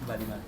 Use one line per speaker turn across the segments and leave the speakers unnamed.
kembali Mas.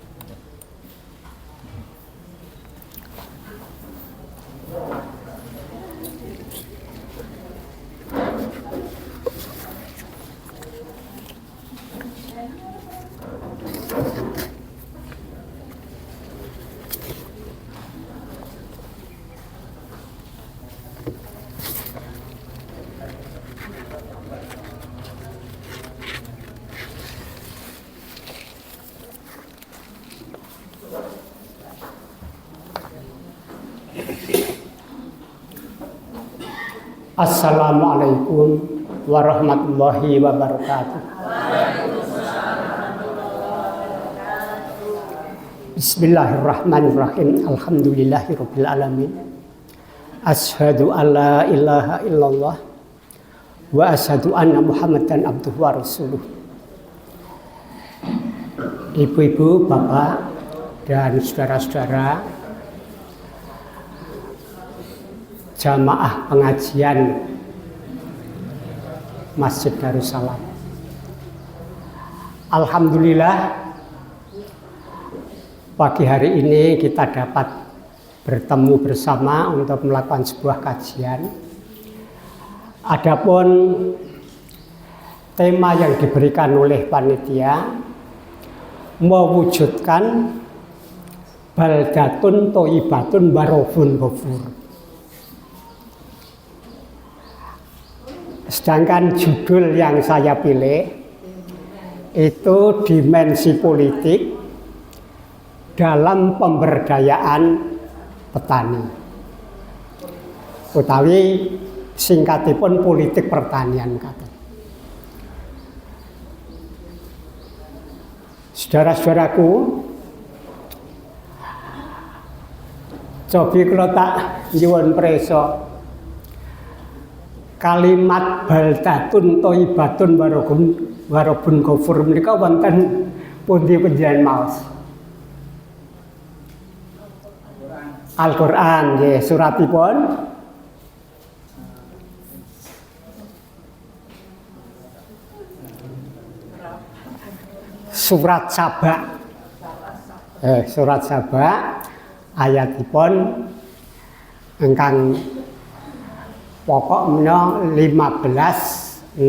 Assalamualaikum warahmatullahi wabarakatuh. Bismillahirrahmanirrahim. Alhamdulillahirabbil alamin. Asyhadu an la ilaha illallah wa asyhadu anna Muhammadan abduhu wa rasuluh. Ibu-ibu, bapak, dan saudara-saudara jamaah pengajian Masjid Darussalam. Alhamdulillah pagi hari ini kita dapat bertemu bersama untuk melakukan sebuah kajian. Adapun tema yang diberikan oleh panitia mewujudkan baldatun thayyibatun wa rabbun ghafur. Sedangkan judul yang saya pilih itu dimensi politik dalam pemberdayaan petani, utawi singkatipun politik pertanian kata. Saudara-saudaraku, cobi kula tak nyuwun preso kalimat baldatun thayyibatun wa rabbun ghafur menika wonten pundi panjenengan maos? Al-Qur'an nggih, suratipun surat Saba. Surat Saba ayatipun ingkang pokok menawa 15, 16,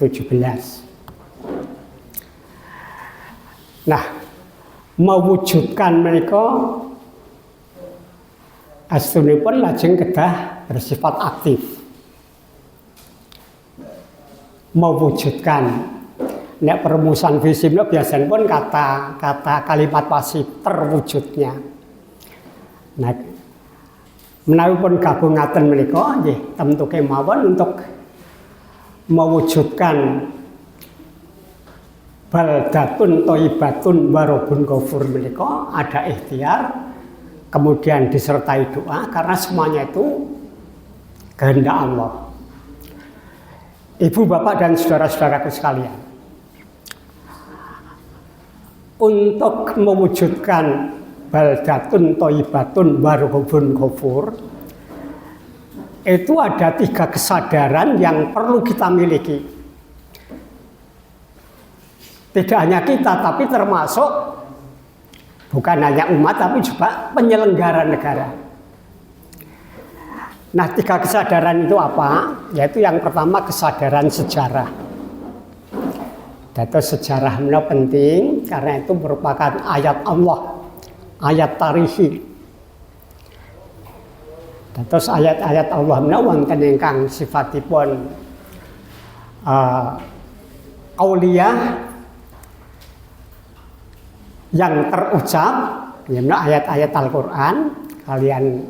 17. Nah, mewujudkan menika astunipun lajeng kedah bersifat aktif. Mewujudkan nek perumusan visi biasanya pun kata kalimat pasif terwujudnya. Nah, menawi pun gabungaken menika nggih tentu kemawon untuk mewujudkan baldatun thayyibatun wa rabbun ghafur menika ada ikhtiar, kemudian disertai doa karena semuanya itu kehendak Allah. Ibu, bapak, dan saudara-saudaraku sekalian, untuk mewujudkan baldatun thayyibatun wa rabbun ghafur itu ada 3 kesadaran yang perlu kita miliki. Tidak hanya kita, tapi termasuk bukan hanya umat, tapi juga penyelenggara negara. Nah, 3 kesadaran itu apa? Yaitu yang pertama kesadaran sejarah. Dados sejarah menika penting karena itu merupakan ayat Allah, ayat tarihi. Dados ayat-ayat Allah menika wonten ingkang sifatipun aulia yang terucap, ya ayat-ayat Al-Qur'an kalian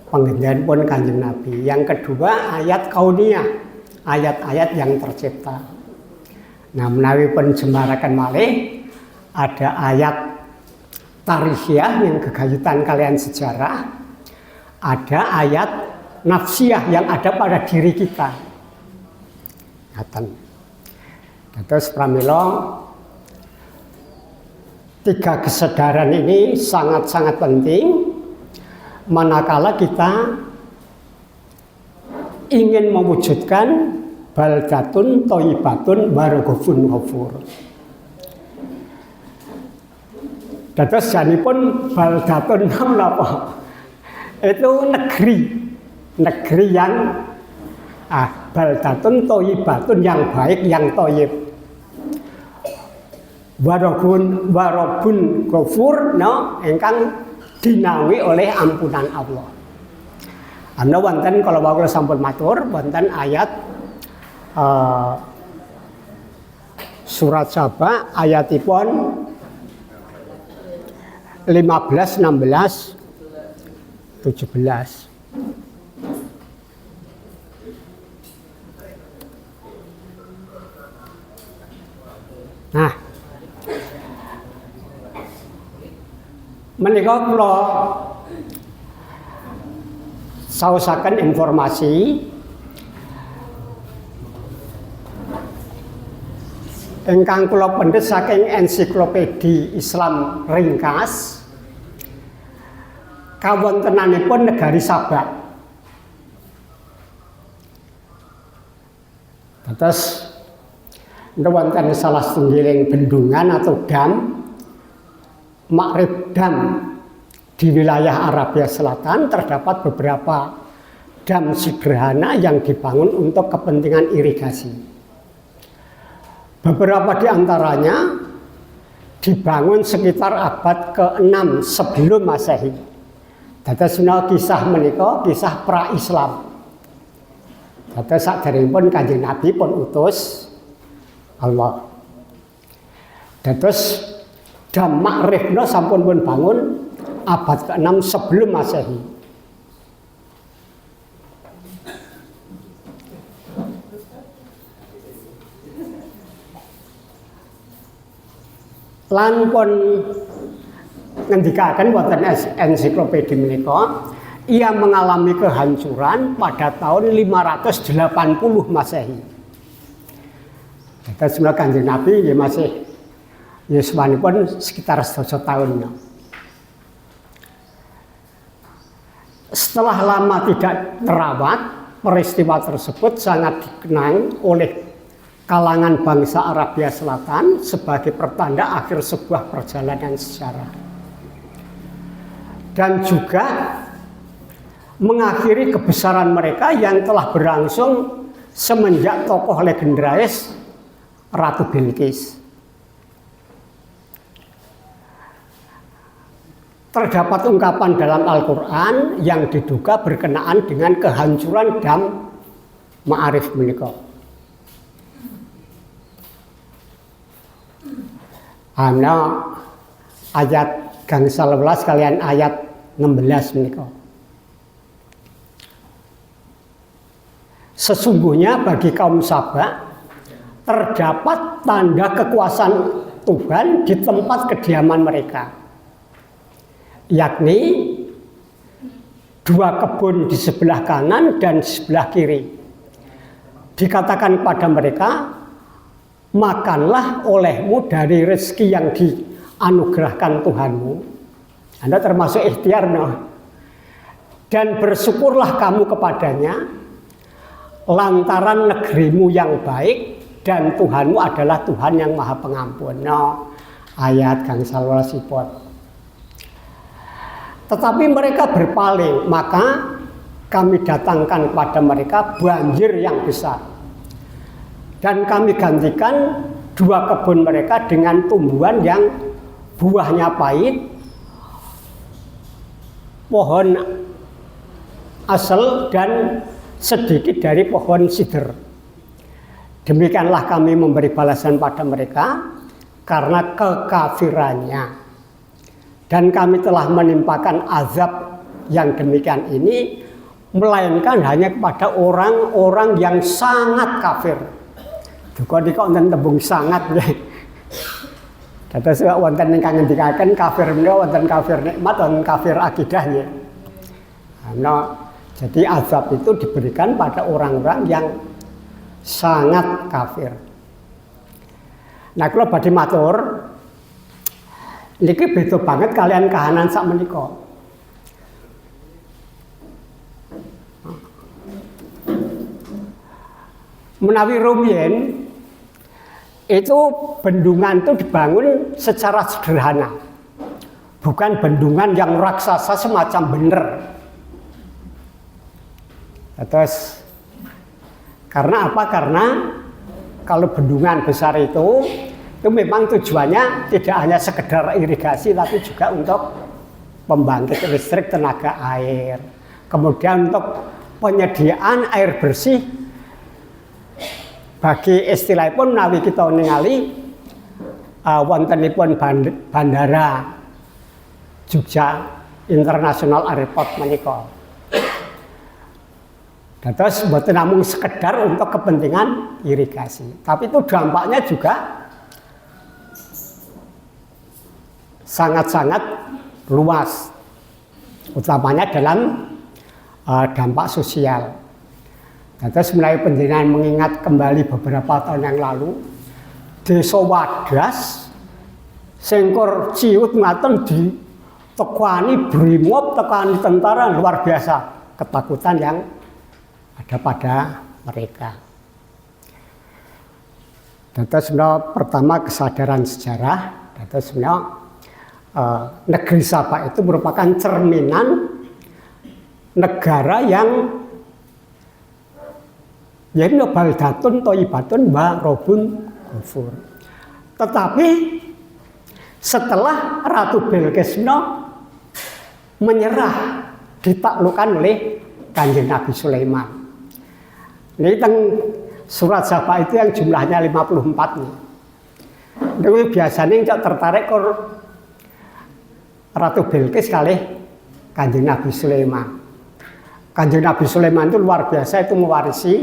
penggendaanipun Kanjeng Nabi. Yang kedua ayat kauniyah, ayat-ayat yang tercipta. Nah, menawi pun jembaraken malih ada ayat tarihiyah yang gegayutan kalian sejarah, ada ayat nafsiyah yang ada pada diri kita. Ngaten. Terus pramila 3 kesadaran ini sangat-sangat penting manakala kita ingin mewujudkan baldatun thayyibatun wa rabbun ghafur. Dados janipun baldatun napa? Itu negeri yang baldatun thayyibatun yang baik, yang thayyib. Warobun ghafur ingkang dinawi oleh ampunan Allah. Ana wonten kala wau sampun matur wonten ayat surat Saba ayatipun 15, 16, 17. Nah, menika kula saosaken informasi ingkang kula pendhet saking ensiklopedi Islam ringkas kawontenanipun negari Sabak. Terus wonten salah setunggiling bendungan atau dam, Ma'rib Dam di wilayah Arabia Selatan terdapat beberapa dam sederhana yang dibangun untuk kepentingan irigasi. Beberapa di antaranya dibangun sekitar abad ke-6 sebelum Masehi. Dados menawa kisah menika kisah pra-Islam. Dados sakderengipun Kanjeng Nabi pun utus Allah. Dados dam Ma'rib sampun pun bangun abad ke-6 sebelum Masehi. Lan pun ngendikaken wonten ensiklopedi menika, ia mengalami kehancuran pada tahun 580 Masehi. Dados menawa Kanjeng Nabi nggih masih yuswanipun sekitar 100 tahun. Setelah lama tidak terawat, peristiwa tersebut sangat dikenang oleh kalangan bangsa Arabia Selatan sebagai pertanda akhir sebuah perjalanan sejarah. Dan juga mengakhiri kebesaran mereka yang telah berlangsung semenjak tokoh legendaris Ratu Bilqis. Terdapat ungkapan dalam Al-Quran yang diduga berkenaan dengan kehancuran dam Ma'arif menika. Ana ayat gangsal 11 kalian ayat 16 menika. Sesungguhnya bagi kaum Sabak terdapat tanda kekuasaan Tuhan di tempat kediaman mereka, yakni 2 kebun di sebelah kanan dan sebelah kiri. Dikatakan kepada mereka, makanlah olehmu dari rezeki yang dianugerahkan Tuhanmu. Anda termasuk ikhtiar, dan bersyukurlah kamu kepadanya lantaran negerimu yang baik dan Tuhanmu adalah Tuhan yang Maha Pengampun. Ayat gangsal 11. Tetapi mereka berpaling, maka kami datangkan kepada mereka banjir yang besar. Dan kami gantikan 2 kebun mereka dengan tumbuhan yang buahnya pahit, pohon asel dan sedikit dari pohon sider. Demikianlah kami memberi balasan pada mereka karena kekafirannya. Dan kami telah menimpakan azab yang demikian ini, melainkan hanya kepada orang-orang yang sangat kafir. Juga di konten tembung sangat ya. Kata saya wonten ingkang ngendikaken kafir menika wonten kafir nikmat wonten kafir akidah ya. Jadi azab itu diberikan pada orang-orang yang sangat kafir. Nah, kula badhe matur niki beda banget kalian kahanan sak menika. Menawi rumiyin itu bendungan itu dibangun secara sederhana. bukan bendungan yang raksasa semacam bener. Terus karena apa? Karena kalau bendungan besar itu memang tujuannya tidak hanya sekedar irigasi, tapi juga untuk pembangkit listrik tenaga air. Kemudian untuk penyediaan air bersih bagi istilahipun nawi kita ningali wontenipun bandara Jogja International Airport menika. Terus mboten namung sekedar untuk kepentingan irigasi, tapi itu dampaknya juga sangat-sangat luas, utamanya dalam dampak sosial. Terus mulai panjenengan mengingat kembali beberapa tahun yang lalu, Desa Wadas sengkor ciut ngaten ditekani brimob, tekani tentara, luar biasa ketakutan yang ada pada mereka. Terus pertama kesadaran sejarah. Terus negeri Sabak itu merupakan cerminan negara yang yaitu baldatun thayyibatun wa rabbun ghafur. Tetapi setelah Ratu Bilqis menyerah ditaklukkan oleh Kanjeng Nabi Sulaiman. Ini teng surat Sabah itu yang jumlahnya 54 nih. Itu biasanya yang tertarik ke Ratu Bilqis kali Kanjeng Nabi Sulaiman. Kanjeng Nabi Sulaiman itu luar biasa, itu mewarisi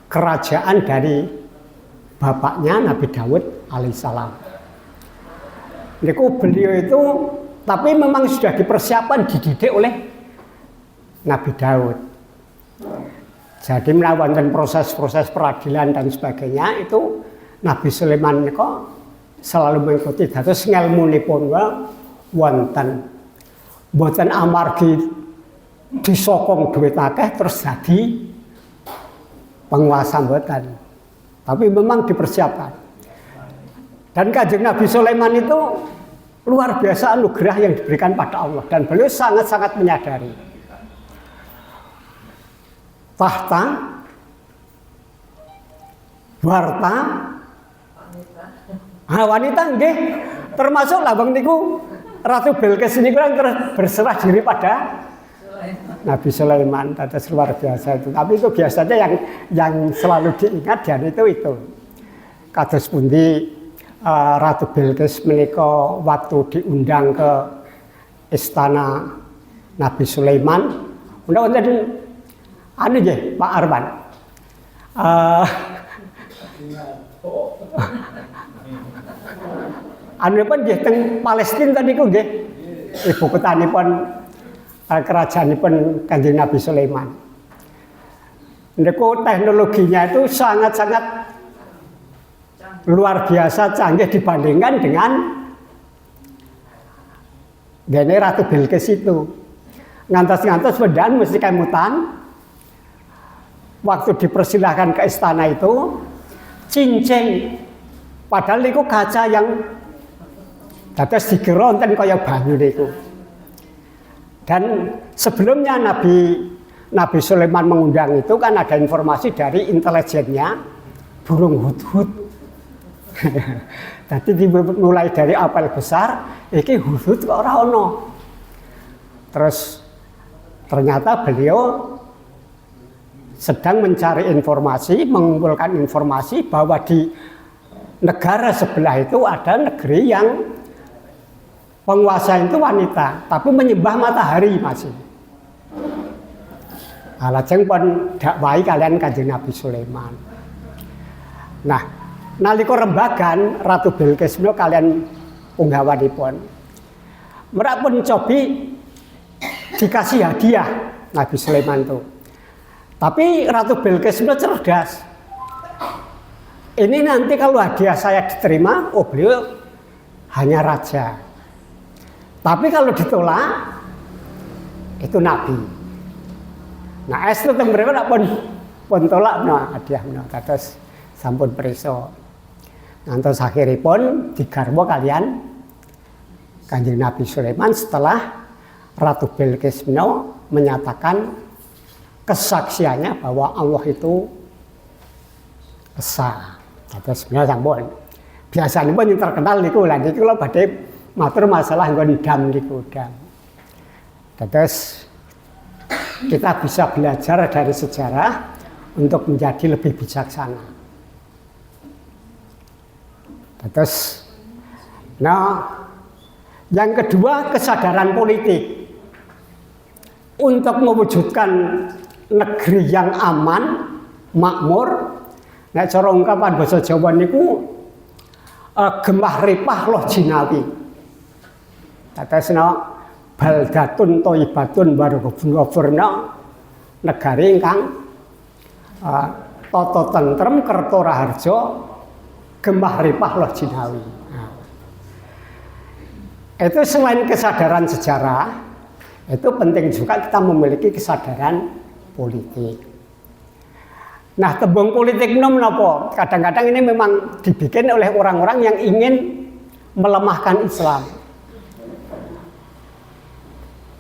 kerajaan dari bapaknya Nabi Daud alaihissalam. Niku beliau itu tapi memang sudah dipersiapkan, dididik oleh Nabi Daud. Jadi melakukan proses-proses peradilan dan sebagainya itu Nabi Sulaiman niku selalu mengikuti. Terus ngelmunipun wonten boten amargi disokong duit akeh terus jadi penguasa mboten. Tapi memang dipersiapkan. Dan Kanjeng Nabi Sulaiman itu luar biasa anugerah yang diberikan pada Allah, dan beliau sangat-sangat menyadari tahta, warta, wanita nggih, termasuk lambang niku Ratu Bilqis niku berserah diri pada Nabi Sulaiman. Terus luar biasa itu. Tapi itu biasanya yang selalu diingat dan itu. Kados pundi Ratu Bilqis menika waktu diundang ke istana Nabi Sulaiman, wonten anu nggih Pak Arwan. Anu pun nggih teng Palestina tadi niku nggih ibu kotanipun kerajaanipun Kanjeng Nabi Sulaiman. Niku teknologinya itu sangat-sangat luar biasa canggih dibandingkan dengan gene Ratu Bilqis itu. Ngantos-ngantos wedaan mesti kemutan. Waktu dipersilahkan ke istana itu cincin, padahal itu kaca yang dados digeronten kaya banyu niku. Dan sebelumnya Nabi Sulaiman mengundang itu kan ada informasi dari intelijennya burung hudhud. Jadi dimulai dari apel besar, iki hudhud kok ora ono. Terus ternyata beliau sedang mencari informasi, mengumpulkan informasi bahwa di negara sebelah itu ada negeri yang penguasa itu wanita, tapi menyembah matahari masih. Lajeng pun dakwahi kalian Kanjeng Nabi Sulaiman. Nah, nalika rembagan Ratu Bilqis menika kalian punggawanipun. Merak pun cobi dikasih hadiah Nabi Sulaiman itu. Tapi Ratu Bilqis itu cerdas. Ini nanti kalau hadiah saya diterima, oh beliau hanya raja. Tapi kalau ditolak, itu nabi. Nah, es itu mereka pun tolak hadiah terus sampun preso. Ngantos akhiripun digarwa kalian Kanjeng Nabi Sulaiman setelah Ratu Bilqis menyatakan kesaksiannya bahwa Allah itu esa. Terus sebenarnya sampun. Biasanya pun yang terkenal niku lah niku kalau badhe matur masalah ngondam niku dam. Terus kita bisa belajar dari sejarah untuk menjadi lebih bijaksana. Terus, yang kedua kesadaran politik untuk mewujudkan negeri yang aman, makmur. Nek cara ungkapan basa Jawa niku gemah ripah loh jinawi. Terus baldatun thayyibatun warghubun ghafurna negari ingkang tata tentrem kerto raharja gemah ripah loh jinawi. Nah, itu selain kesadaran sejarah, itu penting juga kita memiliki kesadaran politik. Nah, tembung politik menapa? Kadang-kadang ini memang dibikin oleh orang-orang yang ingin melemahkan Islam.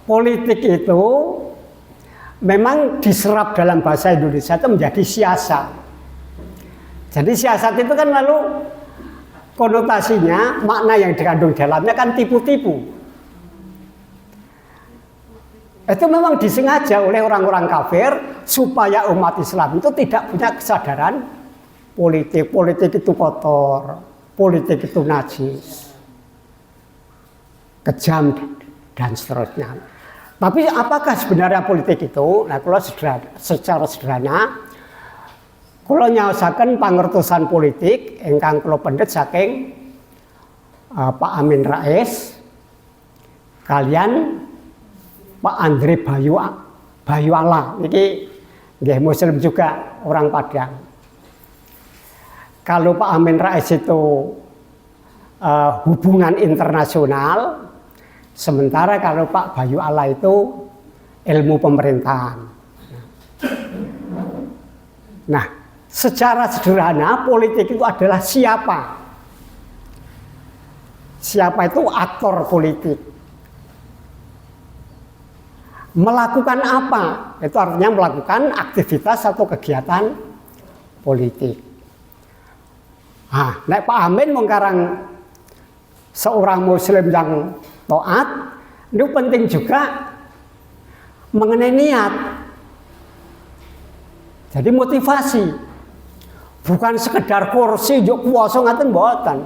Politik itu memang diserap dalam bahasa Indonesia itu menjadi siasat. Jadi siasat itu kan lalu konotasinya, makna yang dikandung dalamnya kan tipu-tipu. Itu memang disengaja oleh orang-orang kafir supaya umat Islam itu tidak punya kesadaran politik. Politik itu kotor, politik itu najis, kejam dan seterusnya. Tapi apakah sebenarnya politik itu? Nah, kalau secara sederhana, kalau nyaosaken pangertosan politik, ingkang kula pendet saking Pak Amin Rais, kalian Pak Andre Bayuala, niki nggih Muslim juga orang Padang. Kalau Pak Amin Rais itu hubungan internasional, sementara kalau Pak Bayuala itu ilmu pemerintahan. Nah, secara sederhana politik itu adalah siapa? Siapa itu aktor politik? Melakukan apa? Itu artinya melakukan aktivitas atau kegiatan politik. Nah, nek Pak Amin mengkarang seorang Muslim yang taat, itu penting juga mengenai niat. Jadi motivasi, bukan sekedar kursi juk kuwasa ngaten mboten.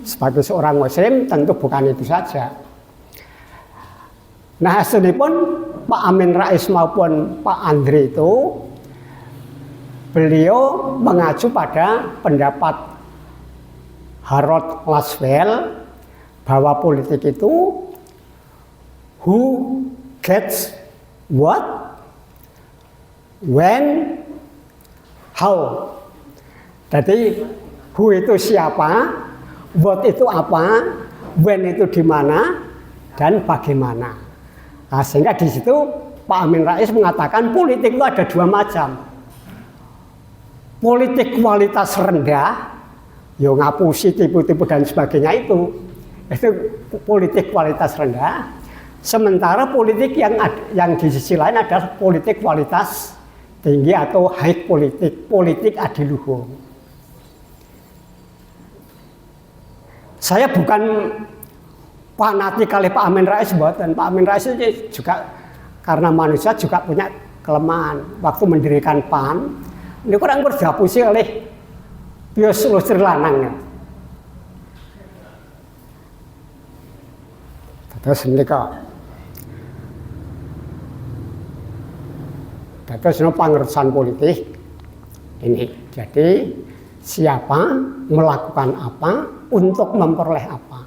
Sebagai seorang Muslim tentu bukan itu saja. Nah, hasilipun Pak Amin Rais maupun Pak Andre itu beliau mengacu pada pendapat Harold Laswell bahwa politik itu who gets what, when, how. Jadi who itu siapa, what itu apa, when itu di mana, dan bagaimana. Nah, sehingga di situ Pak Amin Rais mengatakan politik itu ada dua macam. Politik kualitas rendah, yo ngapusi tipu-tipu dan sebagainya itu politik kualitas rendah. Sementara politik yang di sisi lain adalah politik kualitas tinggi atau high politik adiluhung. Saya bukan fanatik kali Pak Amin Rais, dan Pak Amin Rais juga karena manusia juga punya kelemahan. Waktu mendirikan PAN, ini kurang berdapusi oleh Pius Lustri Lanang. Terus ini pengertian politik ini. Jadi siapa melakukan apa untuk memperoleh apa.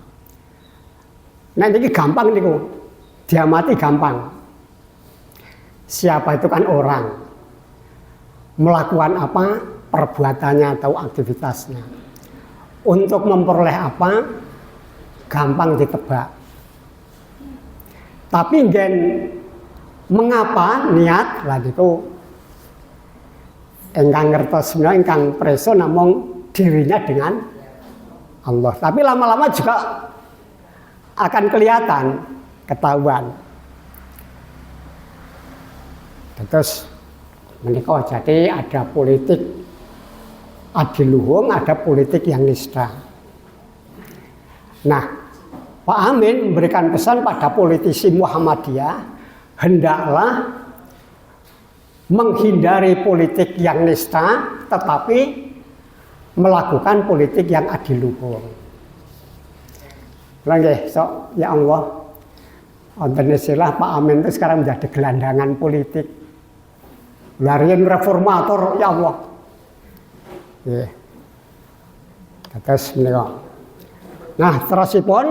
Nah, ini gampang nih, diamati gampang. Siapa itu kan orang, melakukan apa perbuatannya atau aktivitasnya. Untuk memperoleh apa, gampang ditebak. Tapi mengapa niat lah itu engkang ngertos sebenarnya engkang preso namung dirinya dengan Allah. Tapi lama-lama juga akan kelihatan, ketahuan. Terus menikah jadi ada politik adiluhung, ada politik yang nista. Nah, Pak Amin memberikan pesan pada politisi Muhammadiyah, hendaklah menghindari politik yang nista, tetapi melakukan politik yang adiluhung. Lagi, so, ya Allah, ontenesilah Pak Amin itu sekarang menjadi gelandangan politik. Larian reformator, ya Allah. Ya. Terus menikah. Nah, terusipun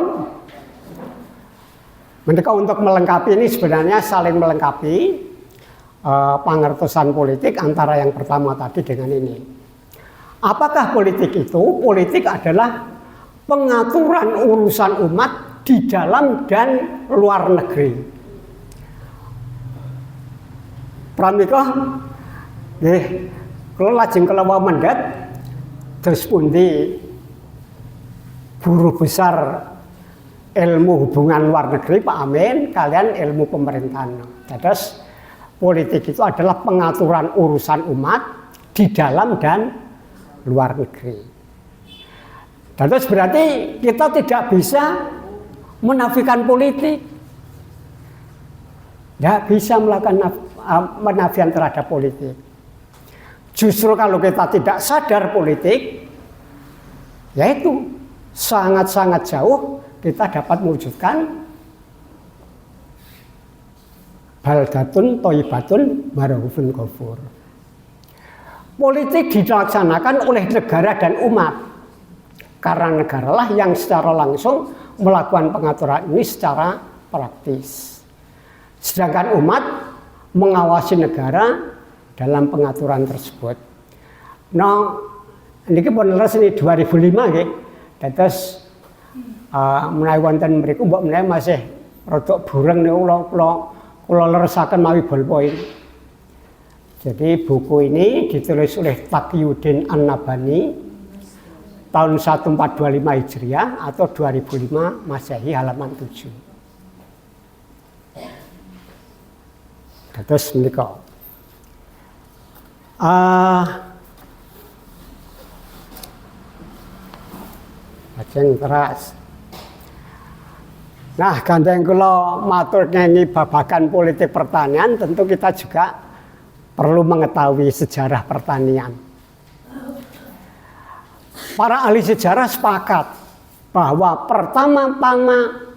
menikah untuk melengkapi ini sebenarnya saling melengkapi pengertosan politik antara yang pertama tadi dengan ini. Apakah politik itu? Politik adalah pengaturan urusan umat di dalam dan luar negeri. Pramila nggih, kula lajeng kelawa mendhet terus pundi guru besar ilmu hubungan luar negeri Pak Amin kalian ilmu pemerintahan. Terus politik itu adalah pengaturan urusan umat di dalam dan luar negeri. Terus berarti kita tidak bisa menafikan politik. Tidak bisa melakukan penafian terhadap politik. Justru kalau kita tidak sadar politik, yaitu sangat-sangat jauh kita dapat mewujudkan baldatun thayyibatun warahufun ghafur. Politik dilaksanakan oleh negara dan umat. Karena negaralah yang secara langsung melakukan pengaturan ini secara praktis. Sedangkan umat mengawasi negara dalam pengaturan tersebut. Nah, ini pun leres ini 2005 nggih. Terus menawi wonten mriku mbok menawi masih rada bureng niku kula leresaken mawi ballpoint. Jadi buku ini ditulis oleh Taqiyuddin An-Nabhani tahun 1425 Hijriah atau 2005 Masehi halaman 7. Terus menika. Lajeng teras. Nah, gandeng kula matur ngengi babagan politik pertanian, tentu kita juga perlu mengetahui sejarah pertanian. Para ahli sejarah sepakat bahwa pertama-tama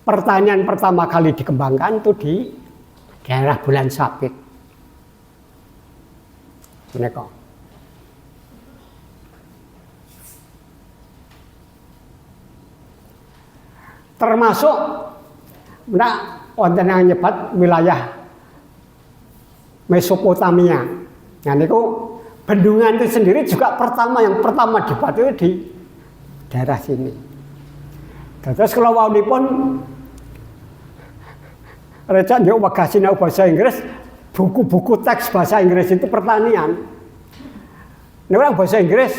pertanian pertama kali dikembangkan itu di daerah Bulan Sabit. Menika. Termasuk wonten yang nyebat wilayah Mesopotamia. Nah niku bendungan itu sendiri juga yang pertama dibuat itu di daerah sini. Terus kalau wawunipun reca njuk wegah sinau bahasa Inggris, buku-buku teks bahasa Inggris itu pertanian. Ini orang bahasa Inggris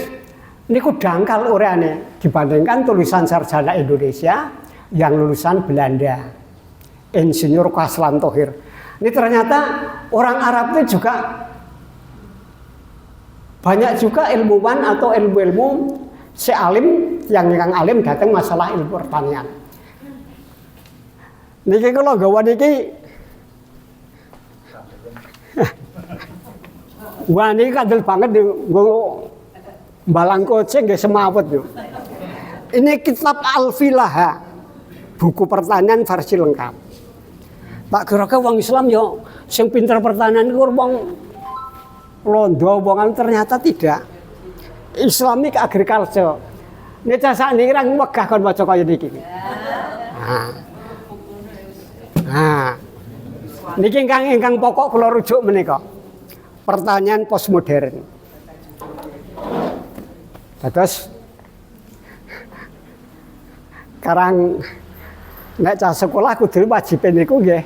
niku dangkal ureane dibandingkan tulisan sarjana Indonesia yang lulusan Belanda, Insinyur Kaslan Thohir. Ini ternyata orang Arab itu juga banyak juga ilmuwan atau ilmu-ilmu sealim yang alim datang masalah ilmu pertanian. Niki kalau gawa niki, wah niki kandel banget nggo balang kucing nggih semawut yo. Ini kitab Al-Filaha. Buku pertanian versi lengkap. Tak kira-kira wong Islam yo sing pinter pertanian iku wong londo wongan, ternyata tidak. Islamic agriculture. Nek sakniki ra wegah kon maca kaya niki. Nah. Niki ingkang pokok kula rujuk menika. Pertanian postmodern. Terus sekarang nek cah sekolah kudu wajib niku nggih.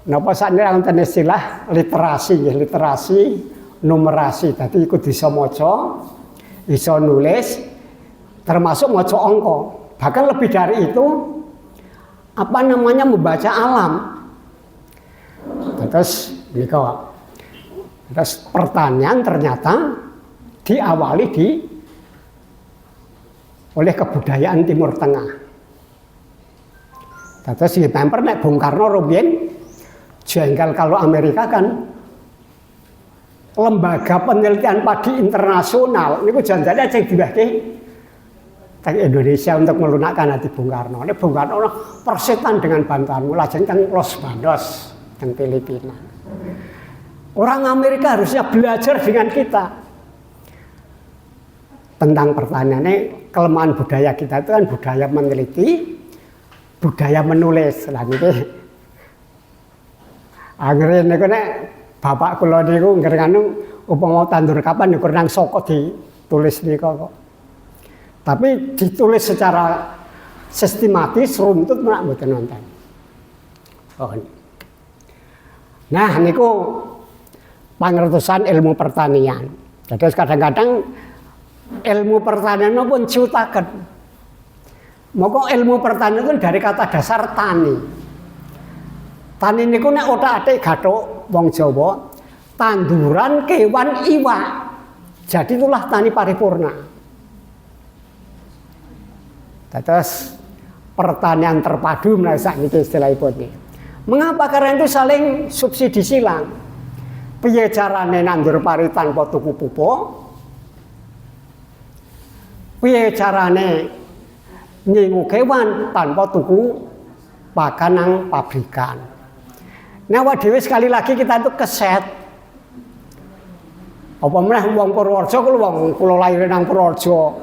Napa sakniki wonten istilah literasi nggih, literasi numerasi. Dadi kudu iso maca, iso nulis, termasuk maca angka, bahkan lebih dari itu membaca alam. Terus pertanian ternyata diawali oleh kebudayaan Timur Tengah. Terus si pemper nek Bung Karno rumiyin jengkel kalau Amerika kan lembaga penelitian padi internasional niku janjane sing diwehke teng Indonesia untuk melunakkan hati Bung Karno. Ini Bung Karno persetan dengan bantuanmu lajeng teng Los Banos teng Filipina. Orang Amerika harusnya belajar dengan kita tentang pertanian. Ini kelemahan budaya kita itu kan budaya meneliti, budaya menulis. Lah niki anggere niku nek bapak kula niku ngerenganu upama tandur kapan niku nang saka ditulis niku kok. Tapi ditulis secara sistematis runtut mek mboten nonton. Oh. Nah niku pangertosan ilmu pertanian. Jadi kadang-kadang ilmu pertanian pun ciutaken. Moko ilmu pertanian itu dari kata dasar tani. Tani niku nek otak-atik gathuk wong Jawa, tanduran kewan iwak. Jadi itulah tani paripurna. Terus pertanian terpadu menawi sakniki istilahipun iki. Mengapa? Karena itu saling subsidi silang. Piye carane nandur pari tanpa tuku pupuk? Piye carane ngingu kewan tanpa tuku pakan nang pabrikan? Nah, dhewe sekali lagi kita itu keset. Apa meneh wong Purworejo kula lahir nang Purworejo,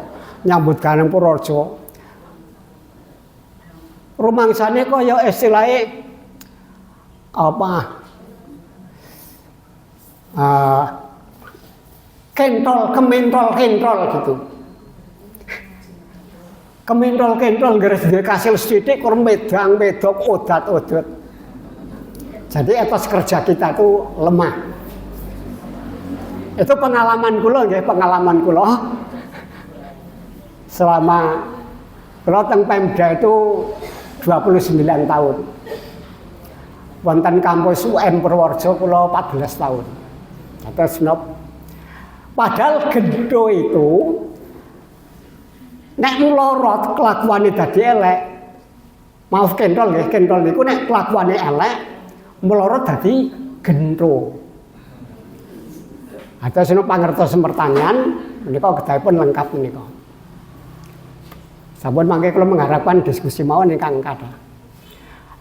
nyambut gawe nang Purworejo. Rumangsane kaya istilahe kementol gitu. Kementol garis dhewe kasil sithik kur medang medok odat-odat. Jadi etos kerja kita itu lemah. Itu pengalaman kula nggih, pengalaman kula. Selama kula teng Pemda itu 29 tahun. Wonten kampus UM Purworejo kula 14 tahun. Terus padahal gendo itu nek mlorot kelakuane dadi elek. Maaf kendol nggih, kendol niku nek kelakuane elek mlorot dadi gendo. Atus seno pangertos pertanian menika kedahipun lengkap menika. Sampun mangke kula mengharapkan diskusi mawon ingkang kathah.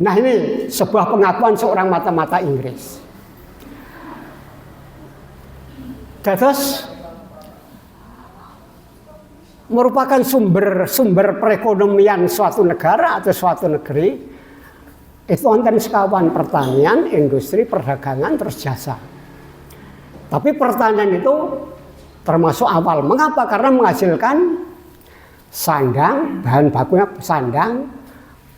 Nah ini sebuah pengakuan seorang mata-mata Inggris. Dados merupakan sumber perekonomian suatu negara atau suatu negeri itu wonten sekawan pertanian, industri, perdagangan, terus jasa. Tapi pertanian itu termasuk awal. Mengapa? Karena menghasilkan sandang, bahan bakunya sandang,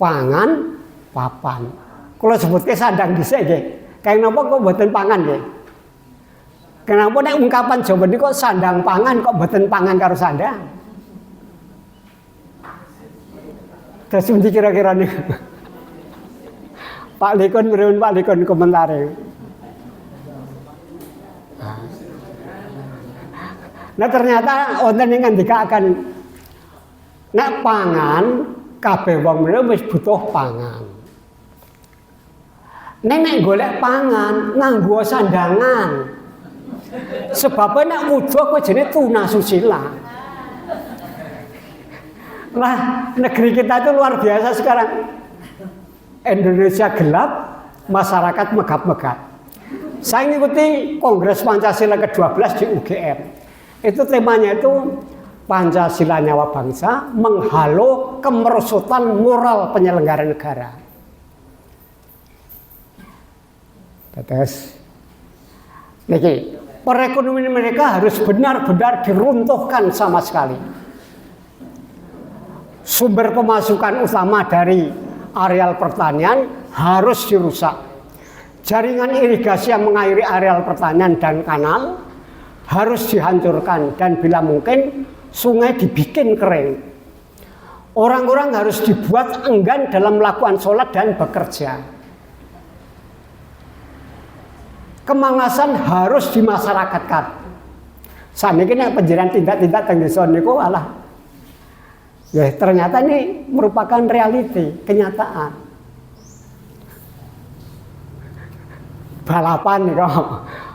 pangan, papan. Kalau sebutke sandang dhisik nggih. Kayak napa kok mboten pangan nggih? Kenapa nek ungkapan Jawa niku kok sandang pangan kok mboten pangan karo sandang? Terus mesti kira-kira niku. Pak Likon pripun Pak Likon komentare. Nah ternyata wonten ing ngendikaken nek pangan kabeh wong meneh wis butuh pangan. Nek golek pangan nganggo sandangan. Sebabnya nek wujuh kok jenenge tuna susila. Lah negeri kita itu luar biasa sekarang. Indonesia gelap, masyarakat megap-megap. Saya ngikuti Kongres Pancasila ke-12 di UGM. Itu temanya itu Pancasila nyawa bangsa menghalau kemerosotan moral penyelenggara negara. Terus, niki perekonomian mereka harus benar-benar diruntuhkan sama sekali. Sumber pemasukan utama dari areal pertanian harus dirusak. Jaringan irigasi yang mengairi areal pertanian dan kanal harus dihancurkan dan bila mungkin sungai dibikin kering. Orang-orang harus dibuat enggan dalam melakukan sholat dan bekerja. Kemalasan harus dimasyarakatkan. Saat ini penjelasan tindak-tindak teng desa niku alah. Ya ternyata ini merupakan realiti, kenyataan. Balapan nih kok.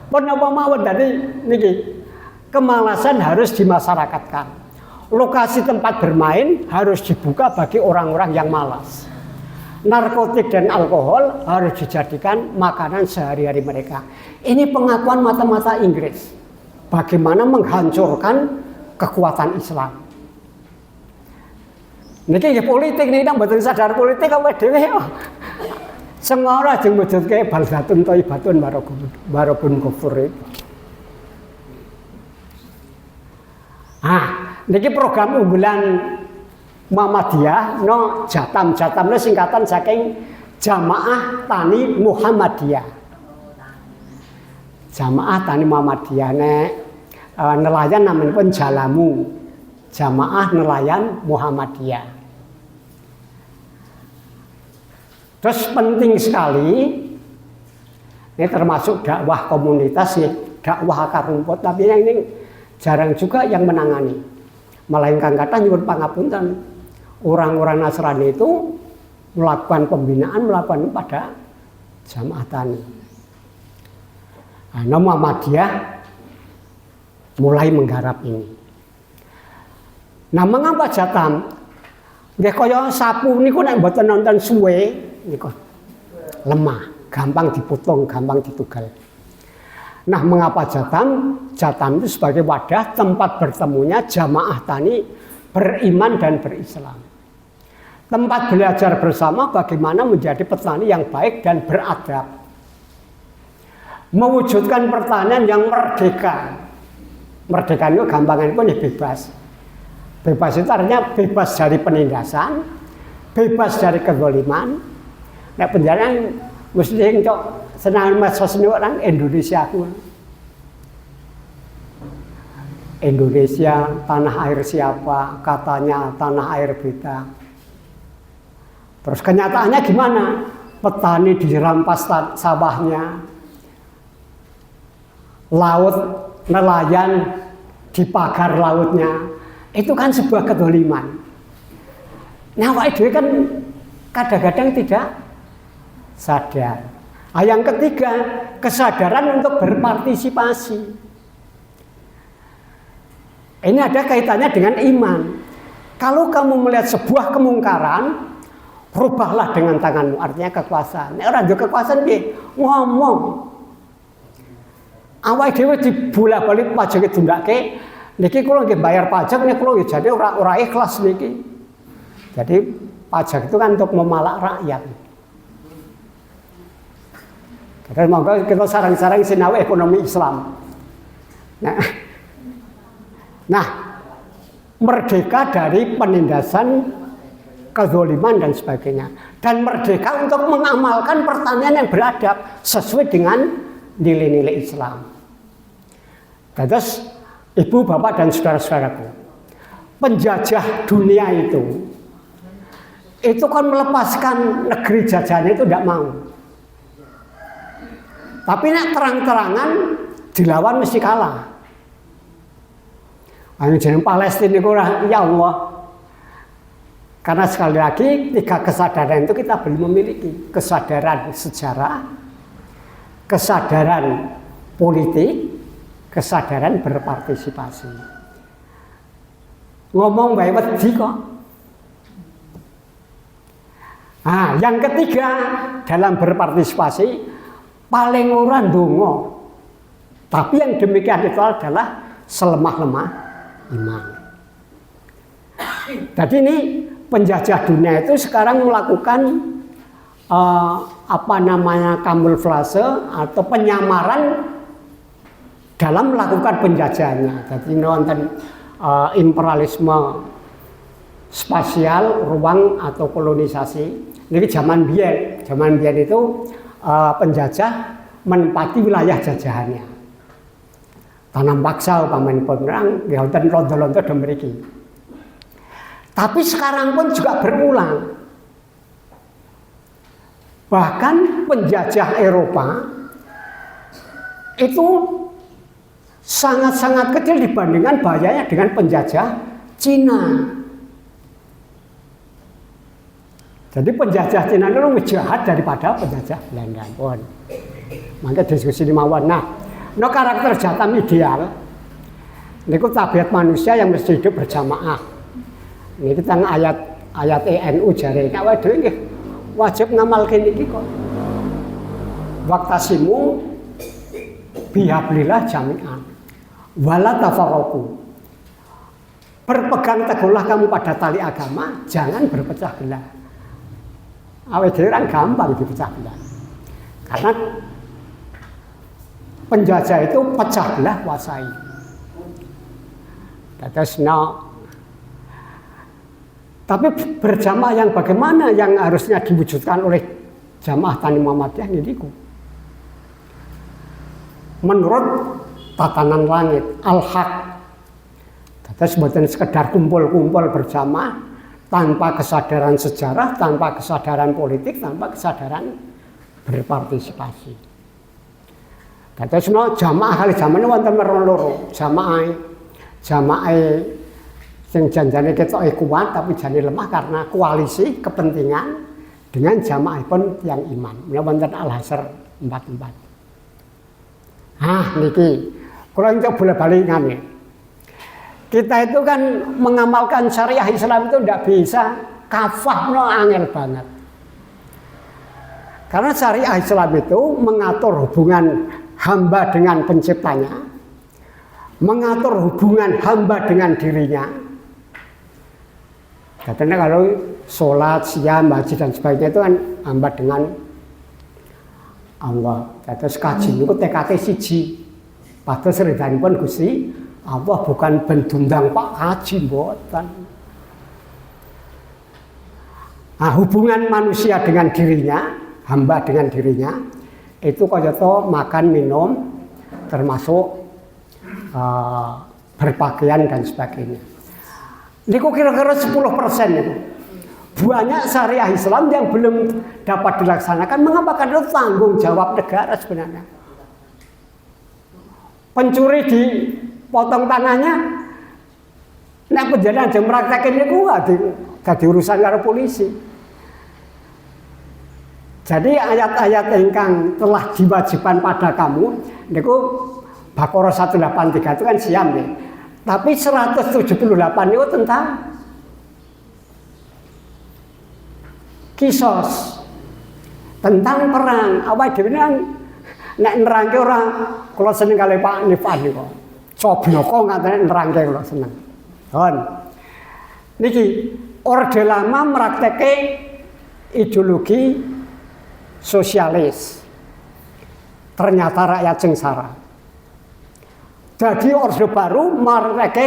Pun apa mawon tadi niki. Kemalasan harus dimasyarakatkan. Lokasi tempat bermain harus dibuka bagi orang-orang yang malas. Narkotik dan alkohol harus dijadikan makanan sehari-hari mereka. Ini pengakuan mata-mata Inggris. Bagaimana menghancurkan kekuatan Islam. Niki politik nih, nang mboten sadar politik awake dhewe yo. Semua orang yang wujudke baldatun thayyibatun warabun ghafur. Niki program unggulan Muhammadiyah no Jatam singkatan saking Jamaah Tani Muhammadiyah. Jamaah Tani Muhammadiyah nelayan namanya pun Jalamu. Jamaah Nelayan Muhammadiyah. Terus penting sekali, ini termasuk dakwah komunitas ya, dakwah akar rumput, tapi yang ini jarang juga yang menangani. Melainkan kata nyuwun pangapunten, orang-orang Nasrani itu melakukan pembinaan, melakukan pada jamaah tani. Nah, Muhammadiyah mulai menggarap ini. Nah, mengapa Jatam? Nggih kaya sapu niku nek mboten nonton suwe niku lemah, gampang dipotong, gampang ditugal. Nah, mengapa Jatam? Jatam itu sebagai wadah tempat bertemunya jamaah tani beriman dan berislam. Tempat belajar bersama bagaimana menjadi petani yang baik dan beradab. Mewujudkan pertanian yang merdeka. Merdeka itu gampangan pun ya bebas. Bebas itu artinya bebas dari penindasan, bebas dari kezaliman. Nah, penjara mesti untuk senang medsos ini orang Indonesia aku. Indonesia, tanah air siapa? Katanya tanah air beda. Terus kenyataannya gimana? Petani dirampas sawahnya, laut nelayan dipagar lautnya. Itu kan sebuah kezaliman. Nah, itu kan kadang-kadang tidak sadar. Nah, yang ketiga, kesadaran untuk berpartisipasi. Ini ada kaitannya dengan iman. Kalau kamu melihat sebuah kemungkaran, rubahlah dengan tanganmu, artinya kekuasaan. Nek ora ndek kekuasaan piye? Ngomong. Awake dhewe dibolak-balik pajak ditundake. Niki kula nggih bayar pajak nek kula nggih jane ora ikhlas niki. Jadi pajak itu kan untuk memalak rakyat. Kita monggo kita sarang-sarang sinau ekonomi Islam. Nah, merdeka dari penindasan, kezaliman dan sebagainya, dan merdeka untuk mengamalkan pertanian yang beradab sesuai dengan nilai-nilai Islam. Terus ibu, bapak dan saudara-saudaraku, penjajah dunia itu kan melepaskan negeri jajahannya itu tidak mau. Tapi nak terang-terangan dilawan mesti kalah. Hanya jeneng Palestina itu ya Allah. Karena sekali lagi tiga kesadaran itu kita belum memiliki. Kesadaran sejarah, kesadaran politik, kesadaran berpartisipasi. Ngomong bae wedi kok. Nah, yang ketiga dalam berpartisipasi paling ora ndonga. Tapi yang demikian itu adalah selemah-lemah iman. Jadi ini penjajah dunia itu sekarang melakukan kamuflase atau penyamaran dalam melakukan penjajahannya. Jadi nonton imperialisme spasial, ruang atau kolonisasi. Ini zaman biyen. Zaman biyen itu penjajah menempati wilayah jajahannya. Tanam paksa umpamane perang, ya wonten londo-londo mriki. Tapi sekarang pun juga berulang. Bahkan penjajah Eropa itu sangat-sangat kecil dibandingkan bahayanya dengan penjajah Cina. Jadi penjajah Cina itu lebih jahat daripada penjajah Belanda pun. Maka diskusi di mawon. Nah, karakter jantan ideal niku tabiat manusia yang mesti hidup berjamaah. Ini kita ayat ENU jare nek wae dhewe nggih wajib ngamalke niki kok. Waktasimu bihablillah jami'an wala tafarraqu. Berpegang teguhlah kamu pada tali agama, jangan berpecah belah. Awet dhewe kan gampang dipecah belah. Karena penjajah itu pecah belah kuasai. Terus tapi berjamaah yang bagaimana yang harusnya diwujudkan oleh jamaah Tani Muhammadiyah ini? Menurut tatanan langit al-haq, terus bukan sekedar kumpul-kumpul berjamaah tanpa kesadaran sejarah, tanpa kesadaran politik, tanpa kesadaran berpartisipasi. Terus jamaah kali zaman wonten loro, jamaah sing janjane ketok kuat tapi jane lemah karena koalisi kepentingan dengan jamaah pun yang iman. Menawi wonten Al-Hasyr 44. Niki kula entuk bola-bali ngene. Kita itu kan mengamalkan syariah Islam itu tidak bisa kafah angel banget. Karena syariah Islam itu mengatur hubungan hamba dengan penciptanya, mengatur hubungan hamba dengan dirinya. Katanya kalau sholat, siam, haji dan sebagainya itu kan hamba dengan Allah. Terus kaji itu TKT siji. Padahal seridhanipun Gusti Allah bukan bendundang Pak Haji mboten. Nah, hubungan manusia dengan dirinya, hamba dengan dirinya itu kayata makan minum termasuk berpakaian dan sebagainya. Niku kira-kira 10% itu. Banyak syariah Islam yang belum dapat dilaksanakan. Mengapa? Karena itu tanggung jawab negara sebenarnya. Pencuri dipotong tangannya, nek penjara aja meraktekin niku dadi urusan karo polisi. Jadi ayat-ayat ingkang telah diwajibkan pada kamu niku Baqarah 183 itu kan siam ya. Tapi 178 itu tentang kisos, tentang perang. Awake dhewe nek nerangke ora kula seneng kali Pak Nifan niku. Cobloko ngatane nerangke kula seneng. Hon. Niki Orde Lama mraktekke ideologi sosialis. Ternyata rakyat sengsara. Jadi Orde Baru mereka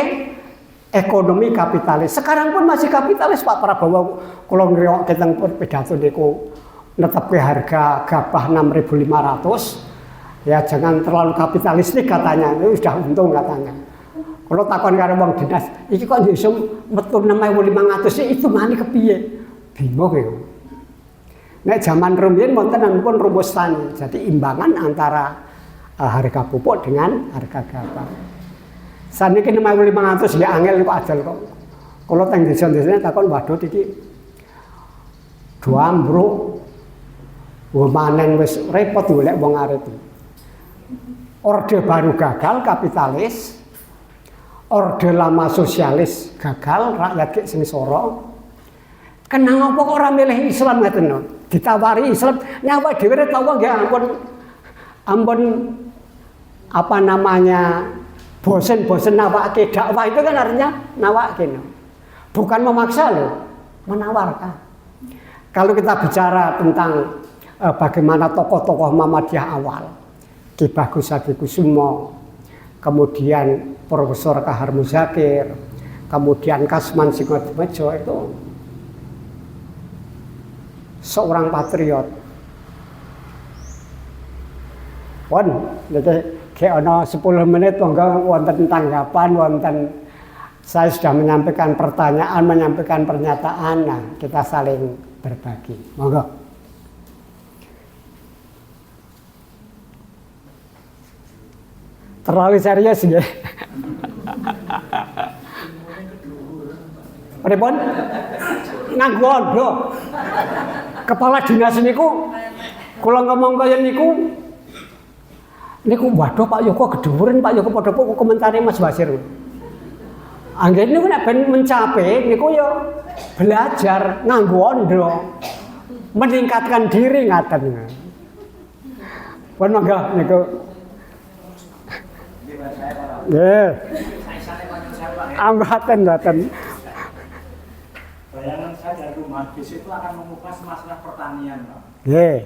ekonomi kapitalis. Sekarang pun masih kapitalis Pak Prabowo. Kalau ngeriok kita pidato niku netepke harga gabah 6.500. Ya jangan terlalu kapitalistik katanya. Itu sudah untung katanya. Kalau takon karo wong dinas, iki kok iso metu 6.500 itu mani kepiye? Bingung ya. Nek zaman rumiyin wonten pun rumus tani. Jadi imbangan antara harga pupuk dengan harga gabah. Saniki 5.500 ya angel kok adol kok. Kalau teng desa-desane takon waduh iki dua ambruk. Wah manen wis repot golek wong arep. Orde Baru gagal kapitalis. Orde Lama sosialis gagal, rakyat ki sengsara. Kenang apa kok ora milih Islam ngoten no? Ditawari Islam nyawa dhewe tau nggih ampun apa namanya bosen-bosen nawake dakwah itu kan artinya nawake no. Bukan memaksa loh, menawarkan. Kalau kita bicara tentang bagaimana tokoh-tokoh Muhammadiyah awal, Ki Bagus Hadikusumo, kemudian Profesor Kahar Muzakir, kemudian Kasman Singodemejo itu seorang patriot. Pun, kayak ono 10 menit monggo wonten tanggapan, wonten Saya sudah menyampaikan pertanyaan, menyampaikan pernyataan, nah kita saling berbagi. Monggo. Terlalu serius ya. Pripun? Nganggo ondo. Kepala dinas niku kula ngomong kaya niku waduh Pak Yoko gedhuwuren Pak Yoko padha komentare Mas Basir. Anggen niku nek ben mencapai niku ya belajar nganggo ondo. Meningkatkan diri ngaten. Pun monggo niku. Nggih. Ambaten mboten.
Bayangan saya dari rumah bis itu akan mengupas masalah pertanian, Pak.
Nggih.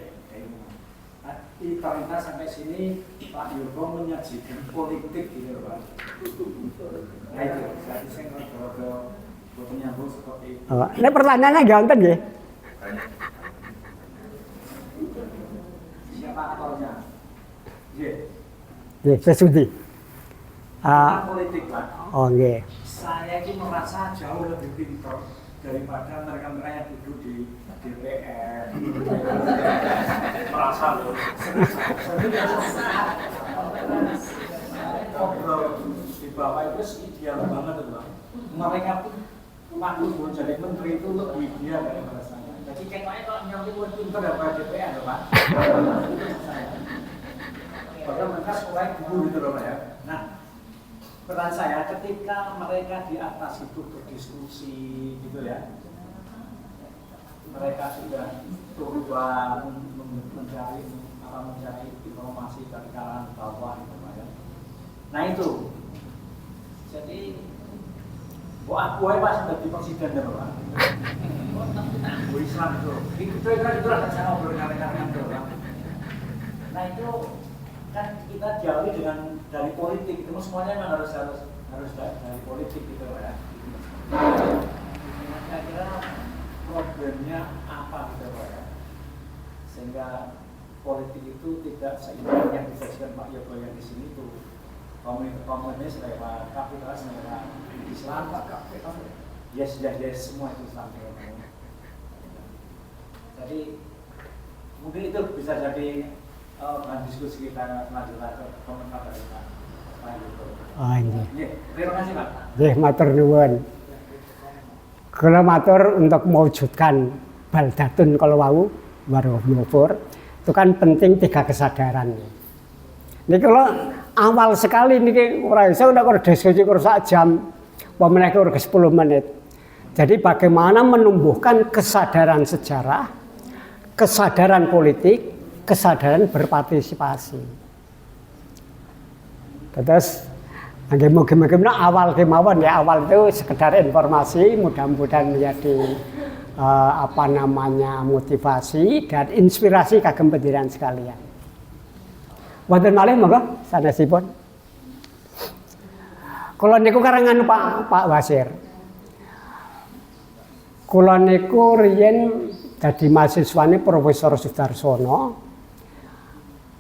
Di pemerintah sampai sini Pak Yoko menyajikan politik gitu, Pak. Nah itu, jadi saya kalau menyambung seperti itu.
Ini pertanyaannya ganteng ya?
Siapa aktornya? Iya.
Nggih, sesudi.
Politik, Pak.
Oh nggih.
Saya ini merasa jauh lebih pintar daripada mereka-mereka yang duduk di DPR. Merasa loh. Ngobrol di bawah itu ideal banget loh. Mereka pun Pak Gubernur jadi menteri itu lebih ideal daripada saya. Jadi kayaknya kalau nyampe lebih pintar daripada DPR loh Pak. Itu saya. Padahal mereka sekolah dulu gitu loh Pak ya. Nah, peran saya ketika mereka di atas itu berdiskusi gitu ya, mereka sudah coba mencari informasi dari kalangan bawah gitu Pak ya. Nah itu, jadi aku Pak sudah di presiden ya Pak. Bu Islam itu akan saya ngobrol dengan rekan-rekan itu Pak. Nah itu kan kita jauhi dengan dari politik itu semuanya memang harus dari politik gitu ya. Kira-kira problemnya apa gitu ya, sehingga politik itu tidak seimbang yang disajikan Pak Yoko yang di sini itu komunis lewat kapitalis lewat Islam yes semua itu Islam. Jadi mungkin itu bisa jadi bahan diskusi kita selanjutnya ke komentar dari Pak Yoko.
Oh nggih.
Terima kasih Pak.
Nggih, matur nuwun. Kula matur untuk mewujudkan baldatun kalau wau waruh nyopur itu kan penting 3 kesadaran. Niki kalau awal sekali niki ora iso nek diskusi kur sak jam, apa meneh kur 10 menit. Jadi bagaimana menumbuhkan kesadaran sejarah, kesadaran politik, kesadaran berpartisipasi. Terus mungkin awal kemauan ya, awal itu sekedar informasi, mudah-mudahan menjadi motivasi dan inspirasi kagem panjenengan sekalian. Wonten malih monggo sanesipun. Kula niku karangan Pak Basir. Kula niku riyen dadi mahasiswane Profesor Sudarsono.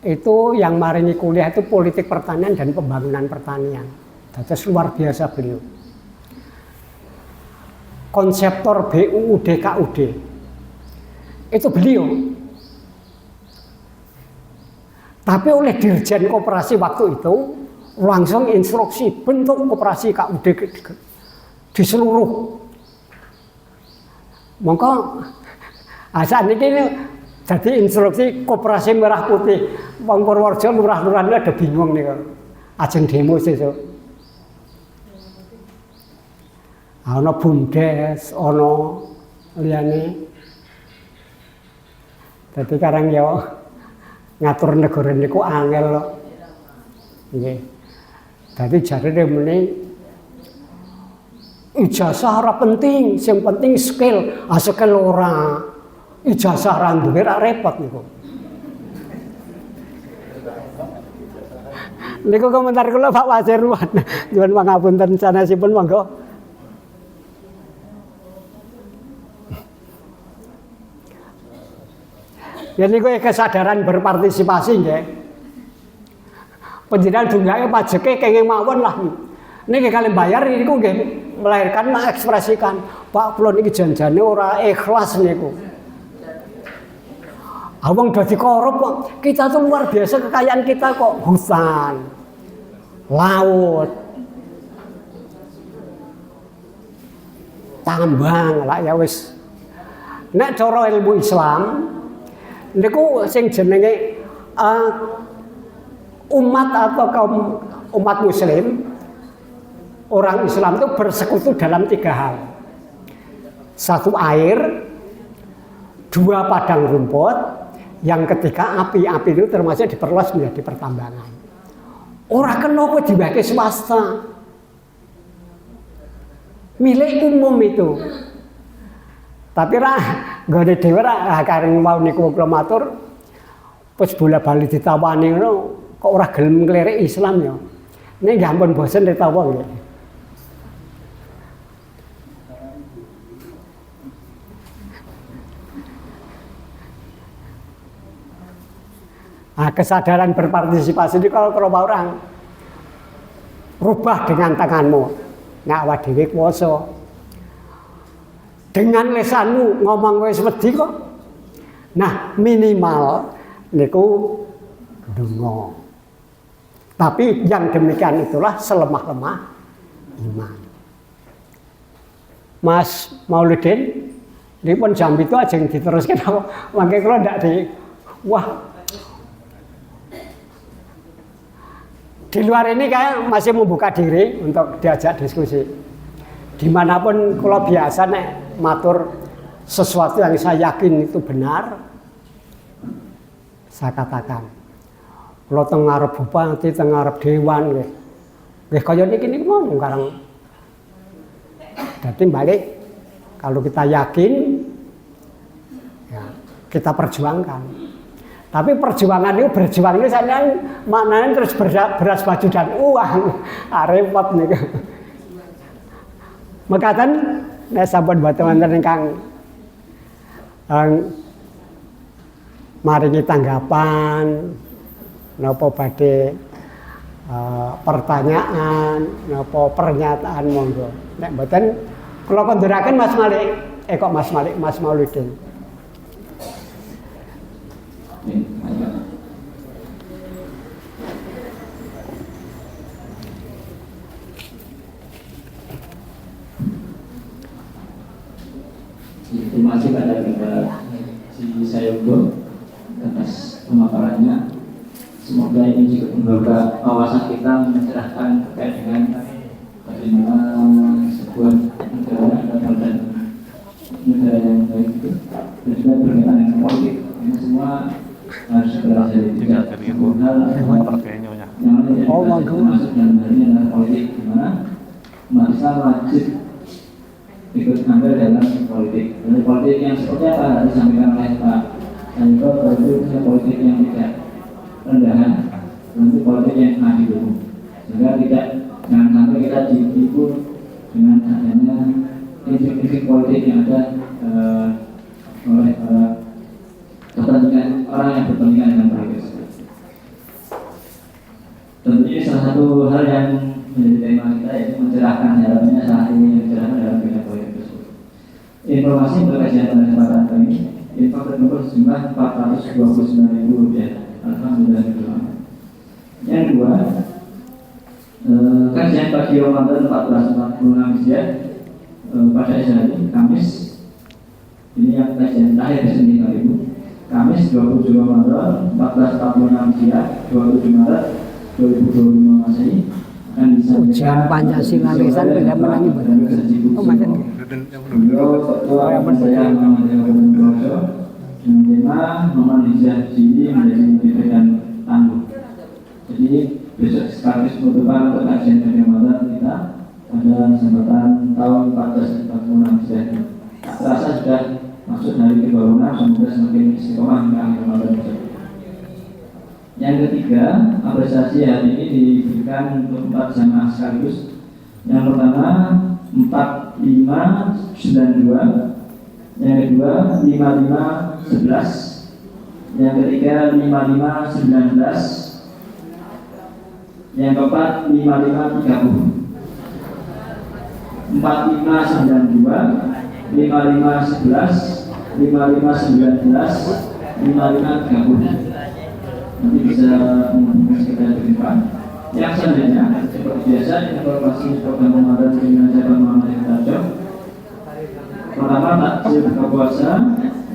Itu yang maringi kuliah itu politik pertanian dan pembangunan pertanian. Terus luar biasa beliau. Konseptor BUUD KUD itu beliau. Tapi oleh Dirjen Koperasi waktu itu langsung instruksi bentuk koperasi KUD di seluruh. Maka saat ini jadi instruksi koperasi merah putih. Wong Purworejo lurah-lurahane ada bingung nih kok. Ajeng demo sesuk. Ana BUMDes, ana liyane. Dadi karang ya ngatur negara niku angel kok. Nggih. Dadi jarene meni ijazah ora penting, sing penting skill. Skill ora. Ijazah ra duwe ra repot niku. Niku komentar kula Pak Basir nyuwun pangapunten sanesipun monggo. Ya niku kesadaran berpartisipasi nggih. Panjenengan dunggake pajeke kenging mawon lah. Niki kalian bayar niku nggih melahirkan mengekspresikan Pak kula niki janjane ora ikhlas niku. Awang dadi korup kok. Kita tuh luar biasa kekayaan kita kok hutan, laut, tambang lah ya wis. Nek cara ilmu Islam niku sing jenenge umat atau kaum umat muslim, orang Islam itu bersekutu dalam 3 hal. 1 air, 2 padang rumput, yang ketiga api-api itu termasuk diperluas menjadi pertambangan. Orang kenapa dibagi swasta, milik umum itu. Tapi gak ada dewa karena mau niku kula matur, pas bola-bali ditawani ngono kok ora gelem ngelirik Islam ya. Ini gampang bosen ditawa nggih. Nah, kesadaran berpartisipasi itu kalau orang rubah dengan tanganmu. Nah, awak dhewe kuwasa. Dengan lesanmu ngomong wis wedi kok. Nah, minimal niku donga. Tapi yang demikian itulah selemah-lemah iman. Mas Mauludin, ini pun jam itu aja yang diteruskan apa? Makanya kalau tidak di luar ini kayak masih membuka diri untuk diajak diskusi. Dimanapun kalau biasa nek matur sesuatu yang saya yakin itu benar, saya katakan. Kalau tengarep bupati, tengarep dewan, nggih kaya niki ngomong karang. Jadi balik, kalau kita yakin, ya kita perjuangkan. Tapi perjuangan itu berjuang ini saya maknanya terus beras baju dan uang, repot nih. Makatan, nek sampun teman-teman ingkang maringi tanggapan, napa badhe pertanyaan, napa pernyataan monggo. Nek mboten kula konduraken Mas Malik, Mas Mauludin.
Terima kasih pada si Sayogo atas pemaparannya. Semoga ini juga membuka wawasan kita mencerahkan terkait dengan bagaimana sebuah negara yang baik itu dan juga berkaitan dengan politik. Ini semua harus segera termasuk dalam hal ini adalah politik, di mana umat Islam wajib ikut ambil dalam politik. Dan politik yang seperti apa disampaikan oleh Pak Santo, itu politik yang tidak rendahan, untuk politik yang adil, sehingga jangan sampai kita ditipu dengan adanya intrik-intrik politik yang ada oleh kepentingan orang yang berkepentingan dengan politik. Tentunya salah satu hal yang menjadi tema kita yaitu mencerahkan, harapannya saat ini mencerahkan dalam bidang politik tersebut. Informasi untuk kajian pada kesempatan kali ini, info berkumpul sejumlah Rp429.000. Alhamdulillah. Yang kedua, kajian pagi Ramadan 1446 Hijriah pada hari Kamis. Ini yang kajian terakhir di sini kali ini. Kamis 27 Ramadan 1446 Hijriah, 27 Maret 2025 Masehi.
Ujian Pancasila lisan tidak menangi badan. Oh, macam ni.
Beliau ketua saya Muhammad yang tema Muhammad Hijrah ini menjadi pimpinan dan tangguh. Jadi besok sekaligus penutupan untuk kajian Ramadan kita pada kesempatan tahun 1446 Hijriah. Terasa sudah masuk dari kebaruan, semoga semakin istiqomah hingga akhir Ramadan tersebut. Yang ketiga, apresiasi hari ini diberikan untuk 4 jamaah sekaligus. Yang pertama 4592, yang kedua 5511, yang ketiga 5519, yang keempat 5530. 4592, 5511, 5519, 5530. Nanti bisa menghubungi sekitar depan. Yang selanjutnya, seperti biasa, informasi program Ramadan dengan cabang Muhammad Tajam. Pertama, takjil buka puasa.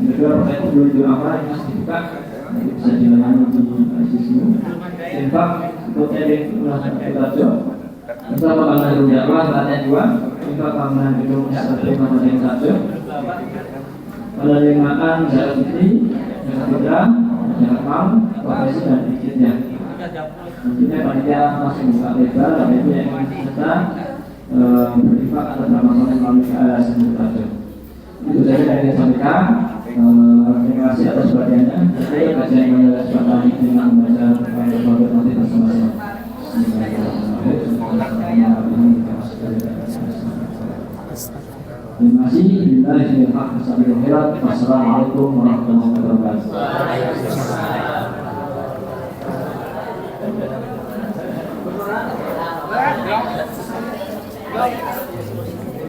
Yang kedua, pertanyaan dulu itu apa yang harus dibuka. Nanti bisa dilayani di sini. Infak untuk edit ulah Tajam. Infak pembangunan rumah dakwah pertanyaan dua. Infak pembangunan gedung SRT Muhammad Tajam. Penerimaan zakat fitri, zakat fitrah, zakat mal, profesi dan izinnya. Nantinya panitia langsung buka lebar, tapi itu yang kita berinfak atas nama Allah melalui Semua Tajam. Itu saja yang saya sampaikan. Terima kasih atas perhatiannya. Saya kajian mengenai suasana dengan membaca perkara nanti bersama-sama. Terima kasih. Wassalamualaikum warahmatullahi wabarakatuh.